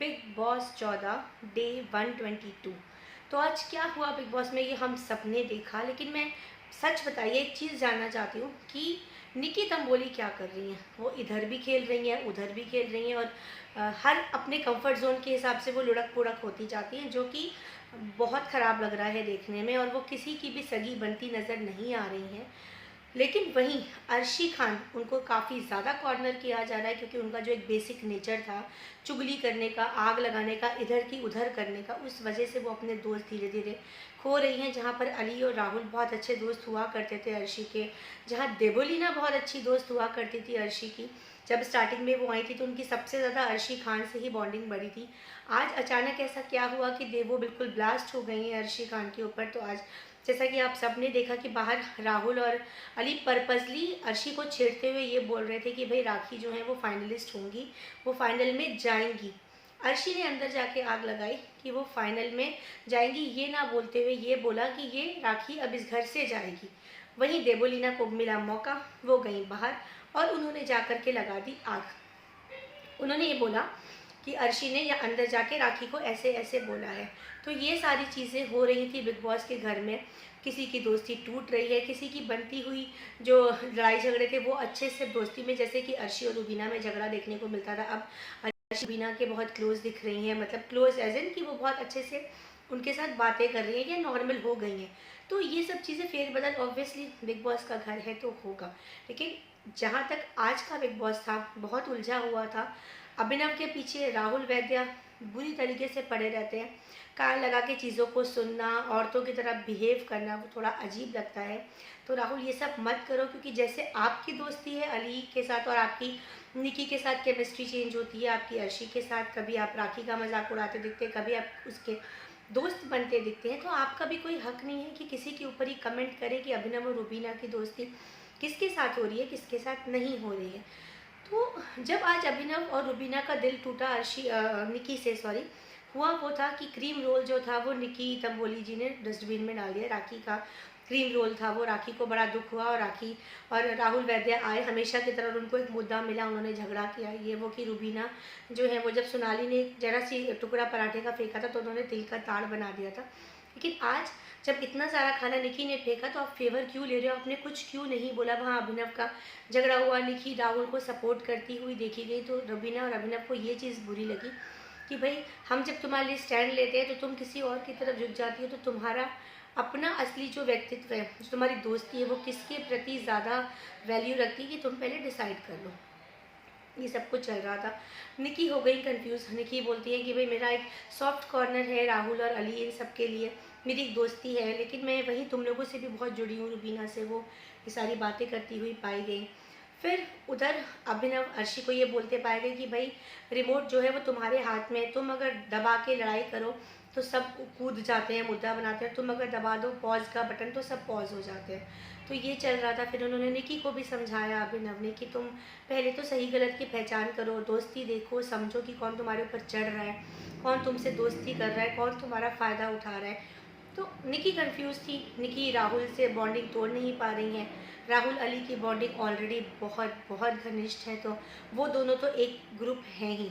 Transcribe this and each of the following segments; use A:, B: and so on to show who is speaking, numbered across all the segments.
A: Big boss 14 day 122। तो आज क्या हुआ बिग बॉस में, ये हम सबने देखा। लेकिन मैं सच बताइए, एक चीज़ जानना चाहती हूँ कि निकी तंबोली क्या कर रही हैं। वो इधर भी खेल रही हैं, उधर भी खेल रही हैं, और हर अपने कंफर्ट जोन के हिसाब से वो लुढ़क पुढ़क होती जाती हैं, जो कि बहुत ख़राब लग रहा है देखने में। और वो किसी की भी सगी बनती नज़र नहीं आ रही हैं। लेकिन वहीं अर्शी खान, उनको काफ़ी ज़्यादा कॉर्नर किया जा रहा है, क्योंकि उनका जो एक बेसिक नेचर था चुगली करने का, आग लगाने का, इधर की उधर करने का, उस वजह से वो अपने दोस्त धीरे धीरे खो रही हैं। जहाँ पर अली और राहुल बहुत अच्छे दोस्त हुआ करते थे अर्शी के, जहाँ देवोलीना बहुत अच्छी दोस्त हुआ करती थी अर्शी की। जब स्टार्टिंग में वो आई थी तो उनकी सबसे ज़्यादा अर्शी खान से ही बॉन्डिंग बढ़ी थी। आज अचानक ऐसा क्या हुआ कि देवो बिल्कुल ब्लास्ट हो गई हैं अर्शी खान के ऊपर। तो आज जैसा कि आप सबने देखा कि बाहर राहुल और अली पर्पसली अर्शी को छेड़ते हुए ये बोल रहे थे कि भाई राखी जो है वो फाइनलिस्ट होंगी, वो फाइनल में जाएंगी। अर्शी ने अंदर जाके आग लगाई कि वो फाइनल में जाएंगी, ये ना बोलते हुए ये बोला कि ये राखी अब इस घर से जाएगी। वहीं देवोलीना को मिला मौका, वो गई बाहर और उन्होंने जाकर के लगा दी आग। उन्होंने ये बोला कि अर्शी ने या अंदर जाके राखी को ऐसे ऐसे बोला है। तो ये सारी चीज़ें हो रही थी बिग बॉस के घर में। किसी की दोस्ती टूट रही है, किसी की बनती हुई जो लड़ाई झगड़े थे वो अच्छे से दोस्ती में, जैसे कि अर्शी और रुबीना में झगड़ा देखने को मिलता था, अब अर्शी रुबीना के बहुत क्लोज दिख रही हैं। मतलब क्लोज एज इन कि वो बहुत अच्छे से उनके साथ बातें कर रही हैं या नॉर्मल हो गई हैं। तो ये सब चीज़ें फेरबदल ऑब्वियसली बिग बॉस का घर है तो होगा। लेकिन जहाँ तक आज का बिग बॉस था, बहुत उलझा हुआ था। अभिनव के पीछे राहुल वैद्या बुरी तरीके से पड़े रहते हैं। कान लगा के चीज़ों को सुनना, औरतों की तरह बिहेव करना, वो थोड़ा अजीब लगता है। तो राहुल ये सब मत करो, क्योंकि जैसे आपकी दोस्ती है अली के साथ और आपकी निकी के साथ केमिस्ट्री चेंज होती है, आपकी अर्शी के साथ कभी आप राखी का मजाक उड़ाते दिखते हैं, कभी आप उसके दोस्त बनते दिखते हैं, तो आपका भी कोई हक नहीं है कि किसी के ऊपर ही कमेंट करे कि अभिनव और रुबीना की दोस्ती किसके साथ हो रही है, किसके साथ नहीं हो रही है। तो जब आज अभिनव और रुबीना का दिल टूटा निकी से सॉरी, हुआ वो था कि क्रीम रोल जो था वो निकी तंबोली जी ने डस्टबिन में डाल दिया। राखी का क्रीम रोल था वो, राखी को बड़ा दुख हुआ। और राखी और राहुल वैद्य आए हमेशा की तरह, उनको एक मुद्दा मिला, उन्होंने झगड़ा किया ये वो कि रुबीना जो है वो, जब सोनाली ने जरा सी टुकड़ा पराठे का फेंका था तो उन्होंने तिल का ताड़ बना दिया था। लेकिन आज जब इतना सारा खाना निकी ने फेंका तो आप फेवर क्यों ले रहे हो, आपने कुछ क्यों नहीं बोला। वहाँ अभिनव का झगड़ा हुआ, निकी राहुल को सपोर्ट करती हुई देखी गई, तो रुबीना और अभिनव को ये चीज़ बुरी लगी कि भाई हम जब तुम्हारे लिए स्टैंड लेते हैं तो तुम किसी और की तरफ झुक जाती हो। तो तुम्हारा अपना असली जो व्यक्तित्व है, जो तुम्हारी दोस्ती है, वो किसके प्रति ज़्यादा वैल्यू रखती है, कि तुम पहले डिसाइड कर लो। ये सब कुछ चल रहा था। निकी हो गई कंफ्यूज। निकी बोलती है कि भाई मेरा एक सॉफ्ट कॉर्नर है राहुल और अली, इन सब के लिए मेरी एक दोस्ती है, लेकिन मैं वहीं तुम लोगों से भी बहुत जुड़ी हूँ, रुबीना से। वो ये सारी बातें करती हुई पाई गई। फिर उधर अभिनव अर्शी को ये बोलते पाए गए कि भाई रिमोट जो है वो तुम्हारे हाथ में है, तुम अगर दबा के लड़ाई करो तो सब कूद जाते हैं, मुद्दा बनाते हैं, तुम अगर दबा दो पॉज का बटन तो सब पॉज हो जाते हैं। तो ये चल रहा था। फिर उन्होंने निकी को भी समझाया अभिनव ने कि तुम पहले तो सही गलत की पहचान करो, दोस्ती देखो, समझो कि कौन तुम्हारे ऊपर चढ़ रहा है, कौन तुमसे दोस्ती कर रहा है, कौन तुम्हारा फ़ायदा उठा रहा है। तो निकी कंफ्यूज थी। निकी राहुल से बॉन्डिंग तोड़ नहीं पा रही हैं। राहुल अली की बॉन्डिंग ऑलरेडी बहुत बहुत घनिष्ठ है, तो वो दोनों तो एक ग्रुप हैं ही।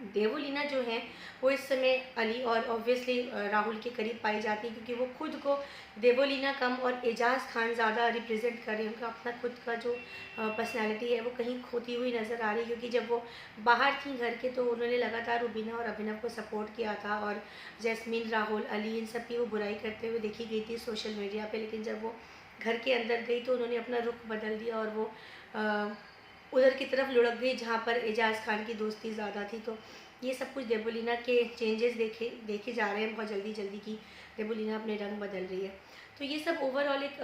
A: देवोलीना जो है वो इस समय अली और ऑब्वियसली राहुल के करीब पाई जाती है, क्योंकि वो खुद को देवोलीना कम और एजाज खान ज़्यादा रिप्रेजेंट कर रही है। उनका अपना खुद का जो पर्सनालिटी है वो कहीं खोती हुई नज़र आ रही है, क्योंकि जब वो बाहर थी घर के तो उन्होंने लगातार रुबीना और अभिनव को सपोर्ट किया था, और जैस्मीन, राहुल, अली, इन सब की वो बुराई करते हुए देखी गई थी सोशल मीडिया पे। लेकिन जब वो घर के अंदर गई तो उन्होंने अपना रुख बदल दिया और वो उधर की तरफ लुढ़क गई जहाँ पर एजाज खान की दोस्ती ज़्यादा थी। तो ये सब कुछ देवोलीना के चेंजेस देखे जा रहे हैं बहुत जल्दी जल्दी की देवोलीना अपने रंग बदल रही है। तो ये सब ओवरऑल एक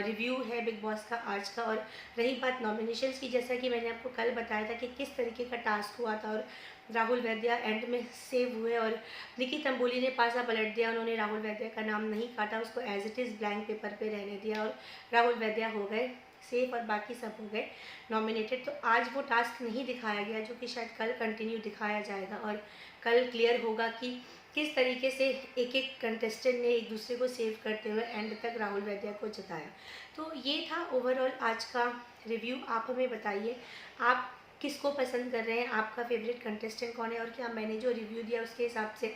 A: रिव्यू है बिग बॉस का आज का। और रही बात नॉमिनेशंस की, जैसा कि मैंने आपको कल बताया था कि किस तरीके का टास्क हुआ था, और राहुल वैद्या एंड में सेव हुए और निकी तंबोली ने पासा पलट दिया। उन्होंने राहुल वैद्या का नाम नहीं काटा, उसको as it is blank paper पे रहने दिया, और राहुल वैद्या हो गए सेफ और बाकी सब हो गए नॉमिनेटेड। तो आज वो टास्क नहीं दिखाया गया, जो कि शायद कल कंटिन्यू दिखाया जाएगा, और कल क्लियर होगा कि किस तरीके से एक एक कंटेस्टेंट ने एक दूसरे को सेव करते हुए एंड तक राहुल वैद्या को जिताया। तो ये था ओवरऑल आज का रिव्यू। आप हमें बताइए आप किसको पसंद कर रहे हैं, आपका फेवरेट कंटेस्टेंट कौन है, और क्या मैंने जो रिव्यू दिया उसके हिसाब से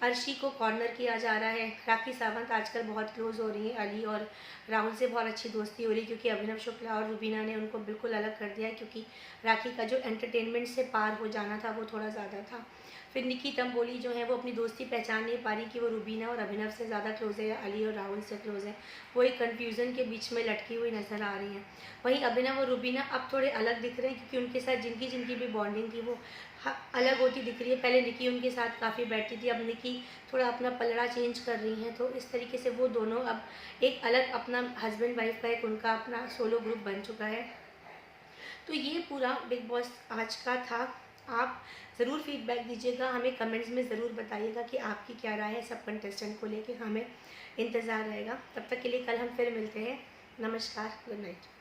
A: अर्शी को कॉर्नर किया जा रहा है। राखी सावंत आजकल बहुत क्लोज हो रही है अली और राहुल से, बहुत अच्छी दोस्ती हो रही है क्योंकि अभिनव शुक्ला और रुबीना ने उनको बिल्कुल अलग कर दिया है, क्योंकि राखी का जो एंटरटेनमेंट से पार हो जाना था वो थोड़ा ज़्यादा था। फिर निकी तंबोली जो है वो अपनी दोस्ती पहचान नहीं पा रही कि वो रुबीना और अभिनव से ज़्यादा क्लोज है या अली और राहुल से क्लोज है। वो एक कन्फ्यूज़न के बीच में लटकी हुई नज़र आ रही हैं। वहीं अभिनव और रुबीना अब थोड़े अलग दिख रहे हैं क्योंकि उनके साथ जिनकी जिनकी भी बॉन्डिंग थी वो अलग होती दिख रही है। पहले निकी उनके साथ काफ़ी बैठती थी, अब निकी थोड़ा अपना पलड़ा चेंज कर रही हैं। तो इस तरीके से वो दोनों अब एक अलग अपना हस्बैंड वाइफ का एक उनका अपना सोलो ग्रुप बन चुका है। तो ये पूरा बिग बॉस आज का था। आप ज़रूर फीडबैक दीजिएगा, हमें कमेंट्स में ज़रूर बताइएगा कि आपकी क्या राय है सब कंटेस्टेंट को लेके। हमें इंतज़ार रहेगा। तब तक के लिए कल हम फिर मिलते हैं। नमस्कार, गुड नाइट।